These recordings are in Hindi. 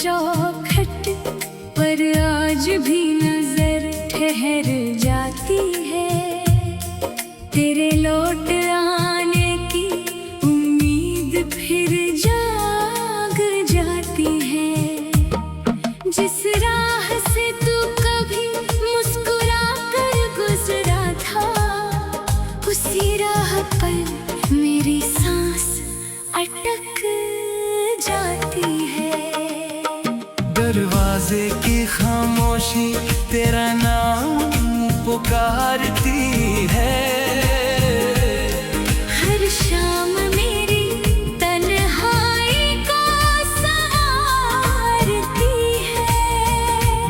चौखट पर आज भी नजर ठहर जाती है। तेरे लौट आने की उम्मीद फिर जाग जाती है। जिस राह से तू कभी मुस्कुरा कर गुजरा था, उसी राह पर मेरी सांस अटक जाती है। दरवाजे की खामोशी तेरा नाम पुकारती है। हर शाम मेरी तन्हाई को सहारती है।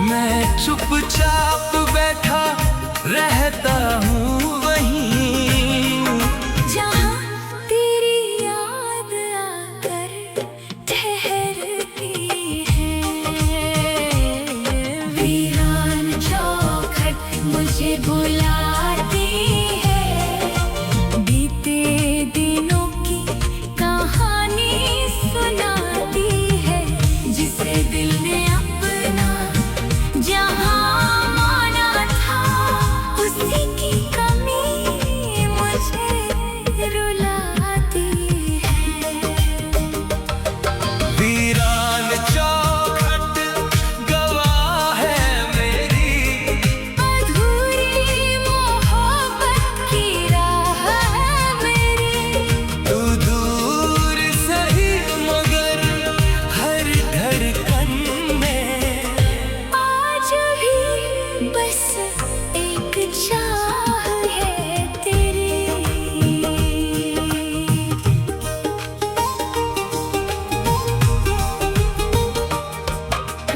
मैं चुपचाप बैठा रहता हूँ वहीं, जहाँ तेरी याद आकर ठहरती है। वीरान चौखट मुझे बुलाती है, बीते दिनों की कहानी सुनाती है। जिसे दिल ने अपना जहाँ माना था, उसी की कमी मुझे रुलाती है। वीरान चौखट गवाह है मेरी, अधूरी मोहब्बत की राह है मेरी। तू दूर सही मगर हर धड़कन में आज भी बस एक चाह है तेरी।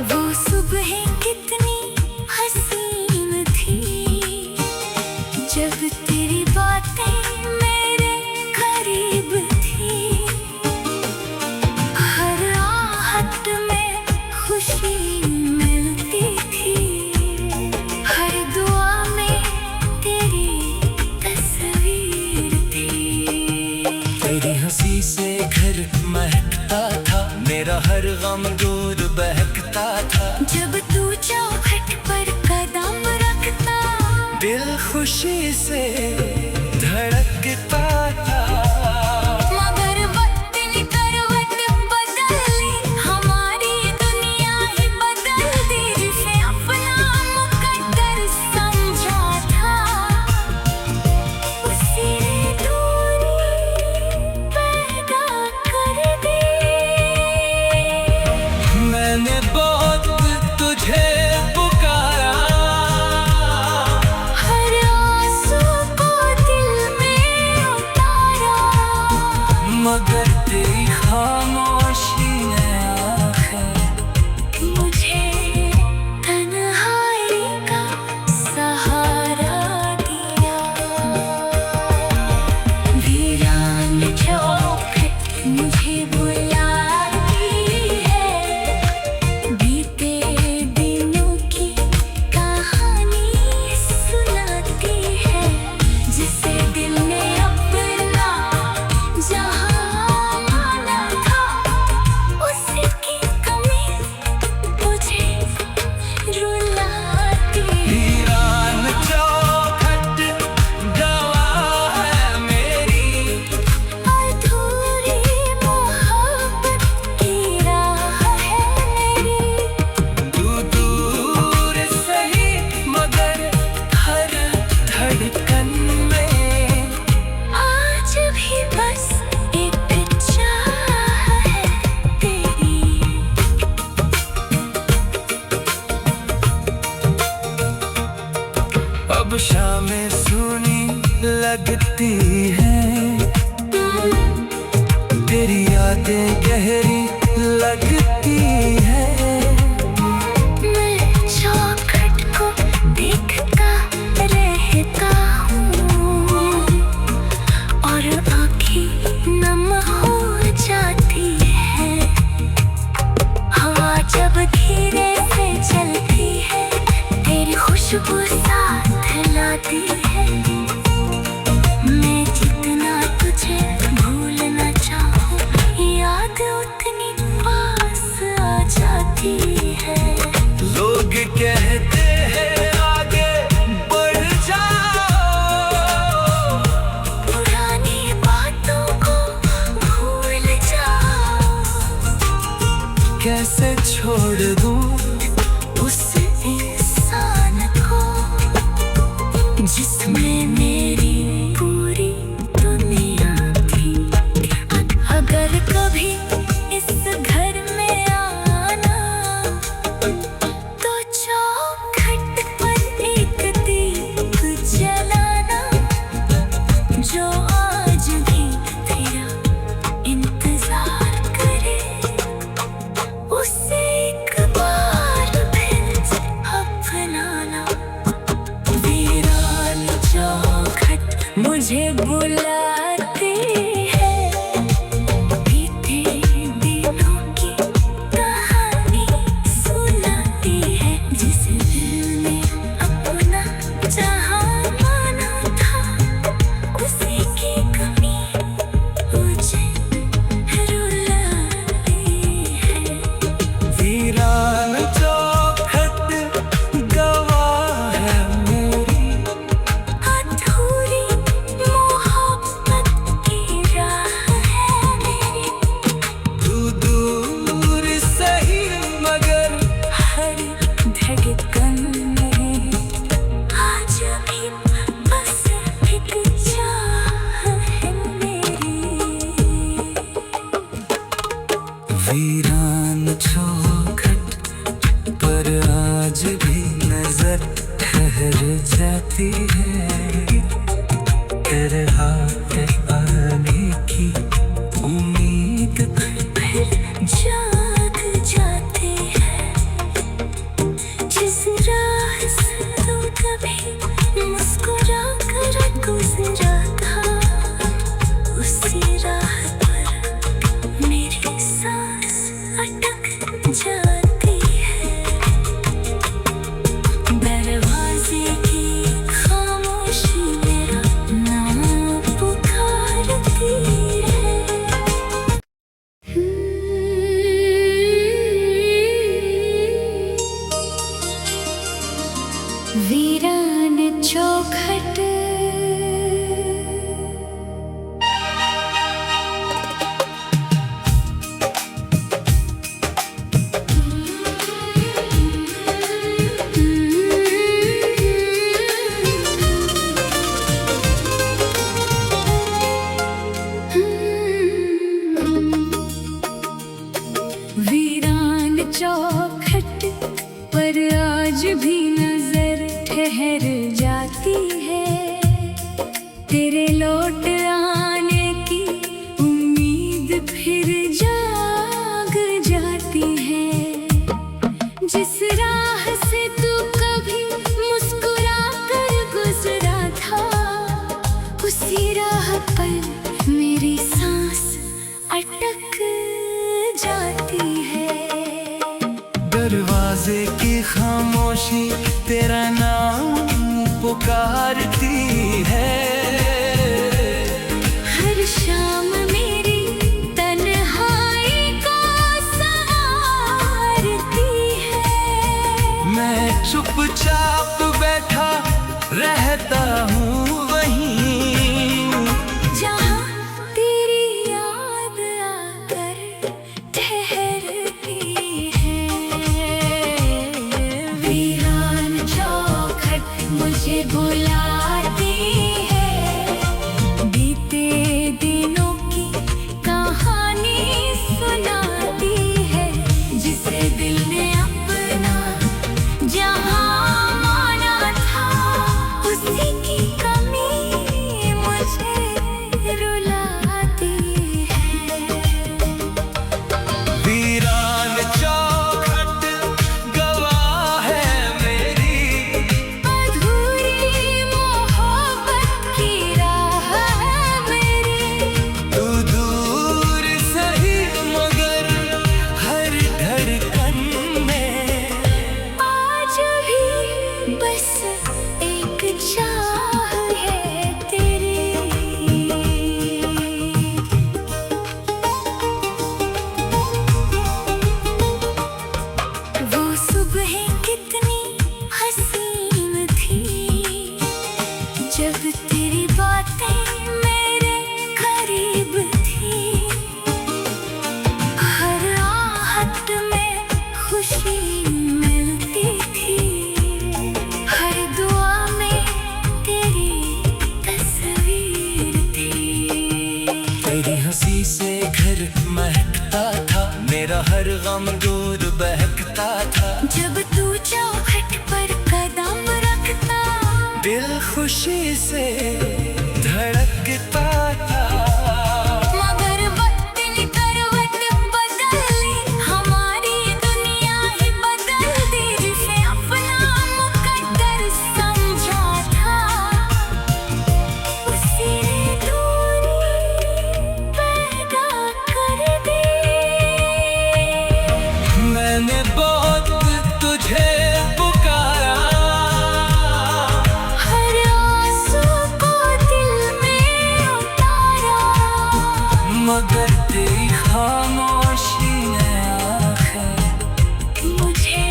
वो सुबह कितनी हसीन थी, जब तेरी बातें मेरे करीब थी। हर आहट में खुशी मिलती थी, हर दुआ में तेरी तस्वीर थी। तेरी हंसी से घर महकता था, मेरा हर गम दूर बहकता था। जब तू चौखट पर कदम रखता, दिल खुशी से धड़कता था। मगर वक्त ने करवट बदली, हमारी दुनिया ही बदल दी। जिसे अपना मुकद्दर समझा था, उसी ने दूरी पैदा कर दी। मैंने बहुत तुझे पुकारा, हर आंसू को दिल में उतारा, मगर तेरी खामोशी ने आखिर मुझे तन्हाई का सहारा दिया। वीरान चौखट मुझे बुलाती है, बीते दिनों की कहानी सुनाती है। जिसे दिल ने अपना जहाँ माना था, उसकी कमी मुझे रुलाती है। वीरान चौखट गवाह है मेरी, अधूरी मोहब्बत की राह है मेरी। तू दूर सही मगर हर धड़कन में आज भी बस एक चाह है तेरी। अब शामें सूनी लगती हैं, तेरी यादें गहरी लगती हैं। मैं चौखट को देखता रहता हूँ, और आँखें नम हो जाती है। हवा जब धीरे से चलती है, तेरी खुशबू साथ लाती है। मैं जितना तुझे भूलना चाहूँ, याद उतनी पास आ जाती जाती है। लोग कहते हैं आगे बढ़ जाओ, पुरानी बातों को भूल जाओ। कैसे छोड़ दूं उस इंसान को जिसमें मेरी पूरी दुनिया थी। अगर कभी इस घर में आना तो चौखट पर एक दीप जलाना, जो आज भी तेरा इंतजार करे। उसे एक बार फिर अपनाना। वीरान चौखट मुझे बुलाती है, बीते दिनों की कहानी सुनाती है। जिस दिल ने अपना जहां माना था, उसी की कमी मुझे रुलाती है। वीरान चौखट गवाह है मेरी अधूरी मोहब्बत की राह है मेरी। तू दूर सही मगर हर धड़कन में आज भी बस एक चाह है मेरी। वीरान चौखट पर आज भी नजर ठहर जाती है। तेरे हाथ आने की उम्मीद फिर जाग जाते हैं। जिस राह से तू कभी मुस्कुरा कर गुजरा था, उसी राह पर मेरी सांस अटक जाती है। दरवाजे की खामोशी मेरा नाम पुकारती है। वीरान चौखट वीरान चौखट पर आज भी नजर ठहर जाती है। तेरे लौट आने की उम्मीद फिर जाग जाती है। जिस राह से तू कभी मुस्कुरा कर गुजरा था, उसी राह पर मेरी सांस अटक जाती है। दरवाजे की खामोशी तेरा नाम पुकारती है। हर शाम मेरी तन्हाई को सवारती है। मैं चुपचाप बैठा रहता हूँ वहीं, जहाँ तेरी याद आकर ठहरती है। वीरान चौखट मुझे बुलाती है, महकता था, मेरा हर गम दूर बहकता था। जब तू चौखट पर कदम रखता, दिल खुशी से धड़कता था। मगर वक्त ने करवट बदली, हमारी दुनिया ही बदल दी। जिसे अपना मुकद्दर समझा था, उसी ने दूरी पैदा कर दी। मैंने बहुत तुझे पुकारा, हर आंसू को दिल में उतारा, मगर तेरी खामोशी ने आखिर मुझे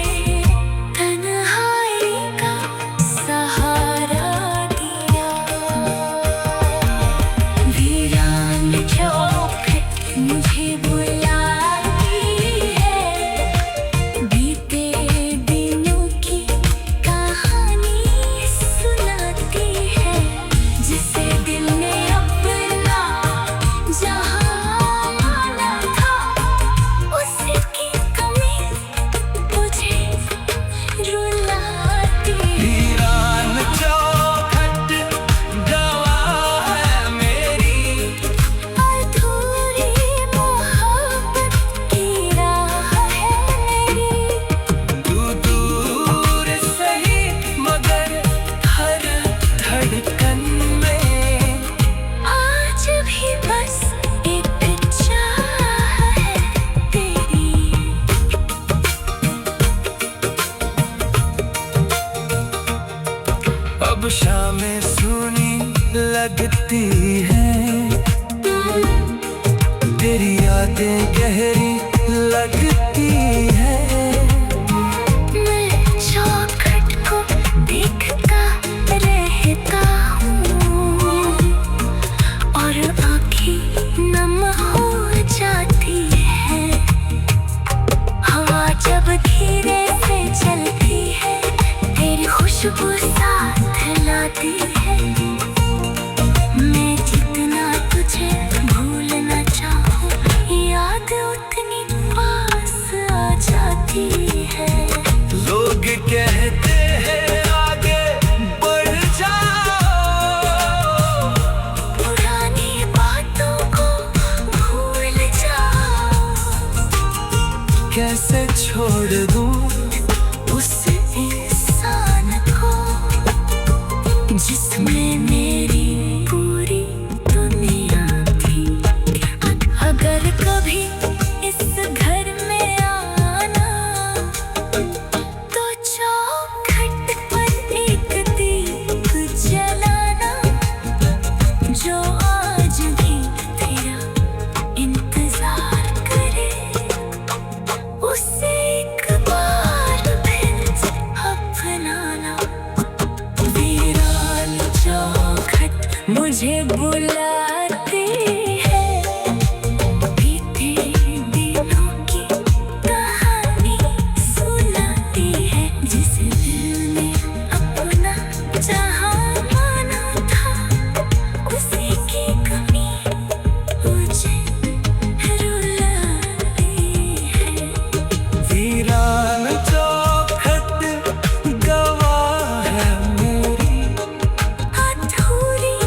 तन्हाई का सहारा दिया। वीरान चौखट मुझे बुलाती है, बीते दिनों की कहानी सुनाती है। जिसे दिल ने अपना जहां माना था, उसकी कमी मुझे रुलाती है। वीरान चौखट गवाह है मेरी, अधूरी मोहब्बत की राह है मेरी। तू दूर सही मगर हर धड़कन में। आज भी बस एक चाह है तेरी। अब शामें सूनी लगती हैं, तेरी यादें गहरी लगती हैं। मैं चौखट को देखता रहता हूँ, और आँखें नम हो जाती है। हवा जब धीरे से चलती है, तेरी खुशबू साथ लाती है। मैं जितना तुझे भूलना चाहूँ, याद उतनी पास आ जाती है। लोग कहते हैं आगे बढ़ जाओ, पुरानी बातों को भूल जाओ। कैसे छोड़ दूँ उस इंसान को जिसमें मेरी पूरी दुनिया थी। अगर कभी इस घर में आना, तो चौखट पर एक दीप जलाना, जो आज भी तेरा इंतजार करे। उसे एक बार फिर अपनाना। वीरान चौखट मुझे बुलाती है, बीते दिनों की कहानी सुनाती है। जिस दिल ने अपना जहां माना था, उसी की कमी मुझे रुलाती है। वीरान चौखट गवाह है मेरी, अधूरी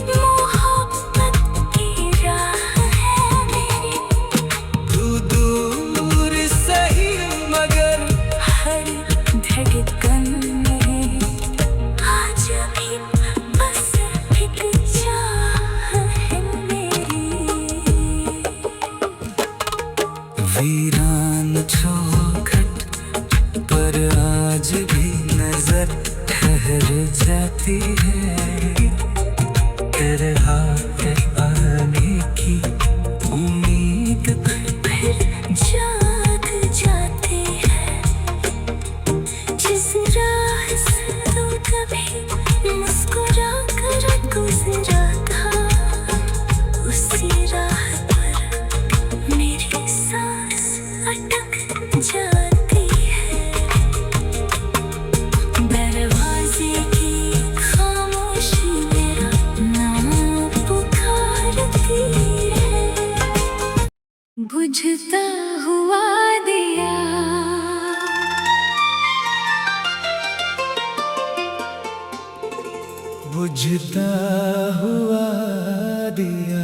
मोहब्बत की राह है मेरी। तू दूर सही मगर हर धड़कन में आज भी बस एक चाह है मेरी। वीरान चौखट पर आज भी नजर ठहर जाती है। तेरे हाथ आने की उम्मीद फिर जाग जाते हैं, जिस राह से तू कभी मुस्कुरा कर गुजरा था, उसी राह पर मेरी सांस अटक जाती है। दरवाजे की खामोशी बुझता हुआ दिया, बुझता हुआ दिया।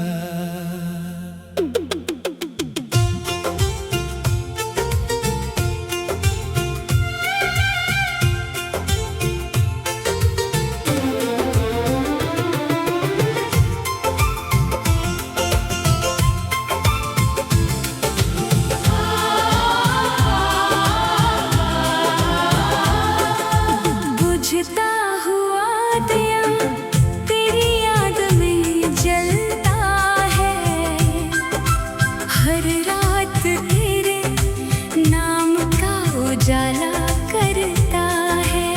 बुझता हुआ दिया, तेरी याद में जलता है। हर रात तेरे नाम का उजाला करता है।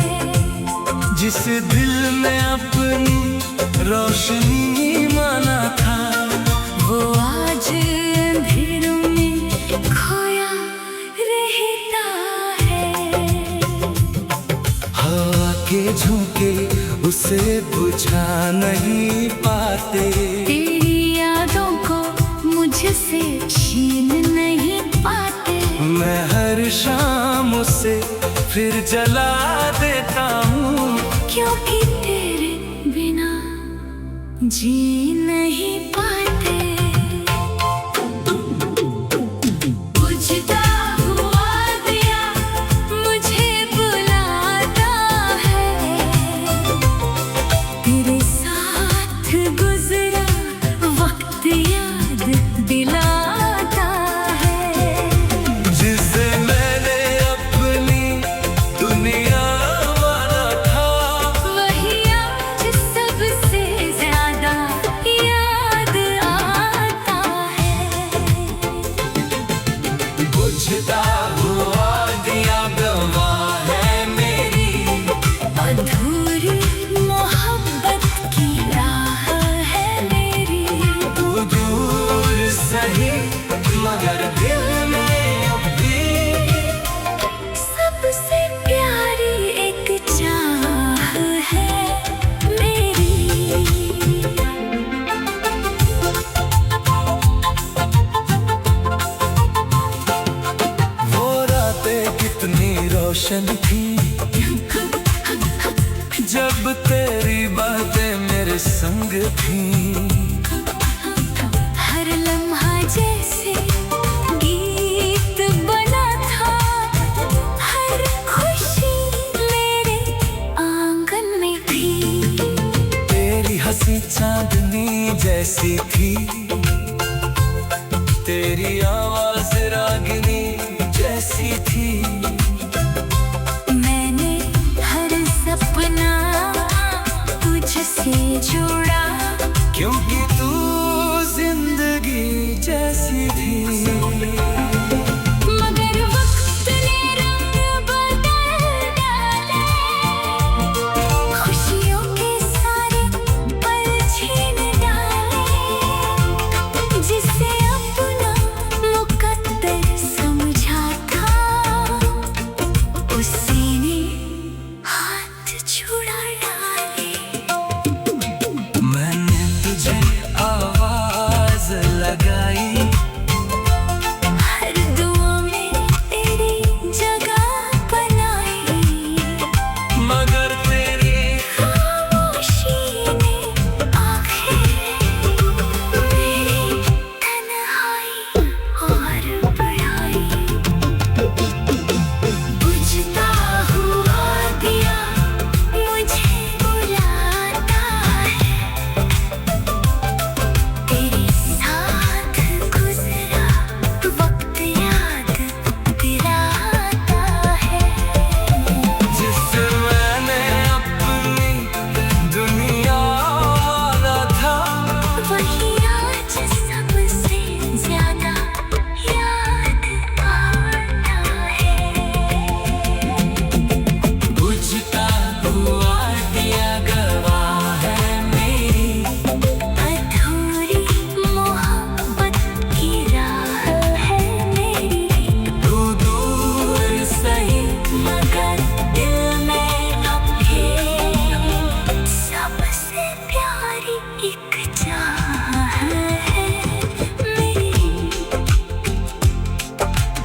जिस दिल में अपनी रोशनी माना था, वो आज अंधेरों में खोया रहता है। हवा के झोंके उसे बुझा नहीं पाते। तेरी यादों को मुझसे छीन नहीं पाते। मैं हर शाम उसे फिर जला देता हूँ, क्योंकि तेरे बिना जी नहीं पाते। बुझता हुआ दिया मुझे बुलाता है। तेरे साथ गुजरा वक्त याद दिलाता है। जिसे मैंने अपनी दुनिया माना था, वही आज सबसे ज्यादा याद आता है। बुझता हुआ दिया गवाह है मेरी। अधूरी मोहब्बत की राह है मेरी। तू दूर सही मगर दिल में अब भी सबसे प्यारी एक चाह है मेरी। वो रातें कितनी रोशन थी, जब तेरी बातें मेरे संग थी। हर लम्हा जैसे गीत बना था। हर खुशी मेरे आंगन में थी। तेरी हंसी चांदनी जैसी थी, तेरी आवाज रागिनी जैसी थी। मैंने हर सपना तुझसे जोड़ा, क्योंकि तू जिंदगी जैसी थी। मगर वक्त ने रंग बदल डाले। खुशियों के सारे पल छीन डाले।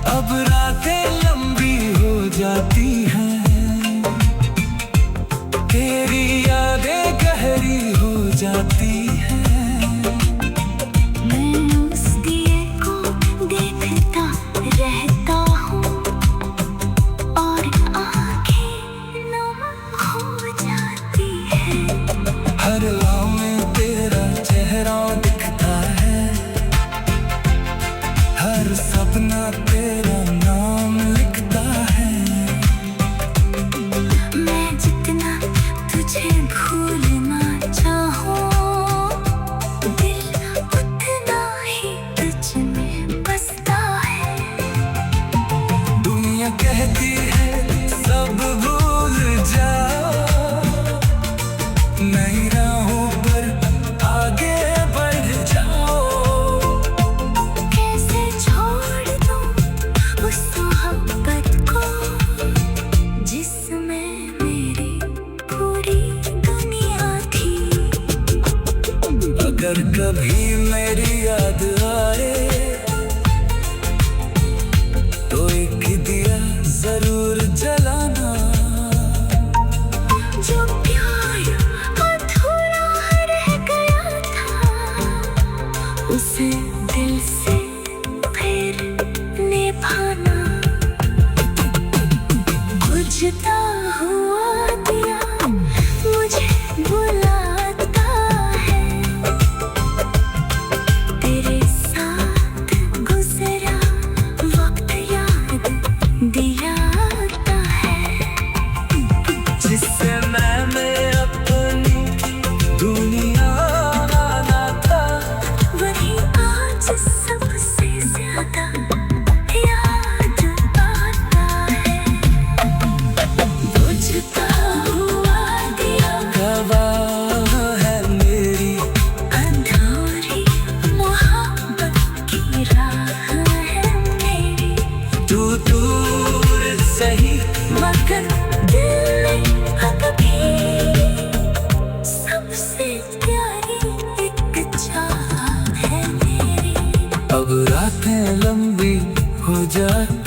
अब रातें लंबी हो जाती हैं, तेरी यादें गहरी हो जाती हैं। मैं उस दिए को देखता रहता हूँ और आँखें नम हो जाती हैं। हर लम्हे में तेरा चेहरा दिखता है, हर सपना तेरा नाम लिखता है। मैं जितना तुझे भूलना चाहूँ, दिल उतना ही तुझ में बसता है। दुनिया कहती है सब भूल जाओ, नई राहों पर आगे बढ़ जाओ। कैसे छोड़ दूँ उस मोहब्बत को जिसमें मेरी पूरी दुनिया थी। अगर कभी मेरी याद आए तो एक दिया जरूर जलाना। जो प्यार अधूरा रह गया था, उसे दिल से फिर निभाना। बुझता हुआ दिया मुझे बुलाता है, तेरे साथ गुजरा वक्त याद दिलाता है। जिससे मैंने अपनी दुनिया बनाना था, वही आज सबसे ज्यादा याद आता है। बुझता हुआ दिया गवाह है मेरी अधूरी मोहब्बत की राह है मेरी। तू दूर सही मगर दिल में अब भी सबसे प्यारी एक चाह है मेरी। अब रातें लंबी हो जाती